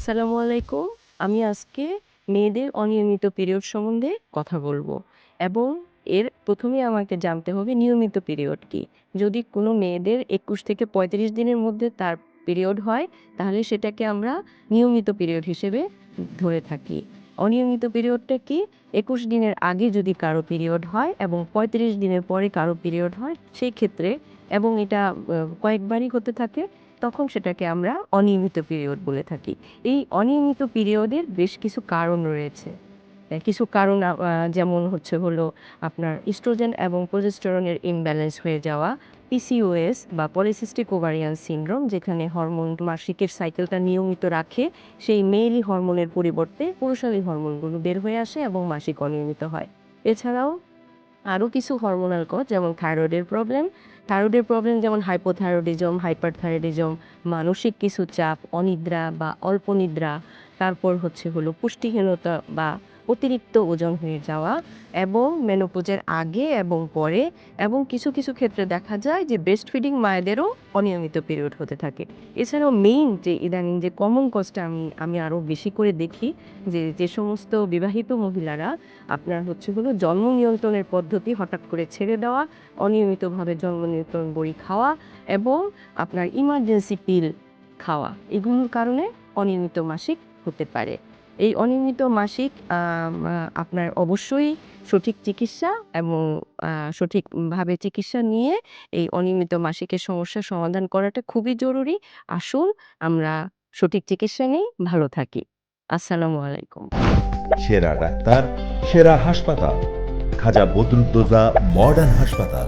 আসসালামু আলাইকুম। আমি আজকে মেয়েদের অনিয়মিত পিরিয়ড সম্বন্ধে কথা বলবো এবং এর ১ম এই আমাকে জানতে হবে নিয়মিত পিরিয়ড কি? যদি কোনো মেয়েদের ২১ থেকে ৩৫ দিনের মধ্যে তার পিরিয়ড হয়, তাহলে সেটাকে আমরা নিয়মিত পিরিয়ড হিসেবে ধরে থাকি। অনিয়মিত পিরিয়ডটা কি? ২১ দিনের আগে যদি কারো পিরিয়ড হয় এবং ৩৫ দিনের পরে কারো পিরিয়ড হয়, সেই ক্ষেত্রে এবং এটা কয়েকবারই হতে থাকে, তখন সেটাকে আমরা অনিয়মিত পিরিয়ড বলে থাকি। এই অনিয়মিত পিরিয়ডের বেশ কিছু কারণ রয়েছে। কিছু কারণ যেমন হচ্ছে হলো আপনার ইস্ট্রোজেন এবং প্রোজেস্টেরনের ইমব্যালেন্স হয়ে যাওয়া, পিসিওএস বা পলিসিস্টিক ওভারিয়ান সিনড্রোম, যেখানে হরমোন মাসিকের সাইকেলটা নিয়মিত রাখে, সেই মেয়েলি হরমোনের পরিবর্তে পুরুষালি হরমোনগুলো বের হয়ে আসে এবং মাসিক অনিয়মিত হয়। এছাড়াও আরও কিছু হরমোনাল কজ যেমন থাইরয়েডের প্রবলেম যেমন হাইপোথাইরয়েডিজম, হাইপারথাইরয়েডিজম, মানসিক কিছু চাপ, অনিদ্রা বা অল্প নিদ্রা, তারপর হচ্ছে হলো পুষ্টিহীনতা বা অতিরিক্ত ওজন হয়ে যাওয়া এবং মেনোপজের আগে এবং পরে, এবং কিছু ক্ষেত্রে দেখা যায় যে ব্রেস্ট ফিডিং মায়েদেরও অনিয়মিত পিরিয়ড হতে থাকে। এছাড়াও মেইন যে ইদানিং যে কমন কজটা আমি আরও বেশি করে দেখি, যে সমস্ত বিবাহিত মহিলারা আপনার হচ্ছে হলো জন্ম নিয়ন্ত্রণের পদ্ধতি হঠাৎ করে ছেড়ে দেওয়া, অনিয়মিতভাবে জন্ম নিয়ন্ত্রণ বড়ি খাওয়া এবং আপনার ইমার্জেন্সি পিল খাওয়া, এগুলোর কারণে অনিয়মিত মাসিক হতে পারে। এই অনিয়মিত মাসিক আপনার অবশ্যই সঠিক চিকিৎসা এবং সঠিকভাবে চিকিৎসা নিয়ে এই অনিয়মিত মাসিকের সমস্যার সমাধান করাটা খুবই জরুরি। আসুন আমরা সঠিক চিকিৎসা নিই, ভালো থাকি। আসসালামু আলাইকুম। সেরা ডাক্তার, সেরা হাসপাতাল, খাজা বদরুদ্দোজা মডার্ন হাসপাতাল।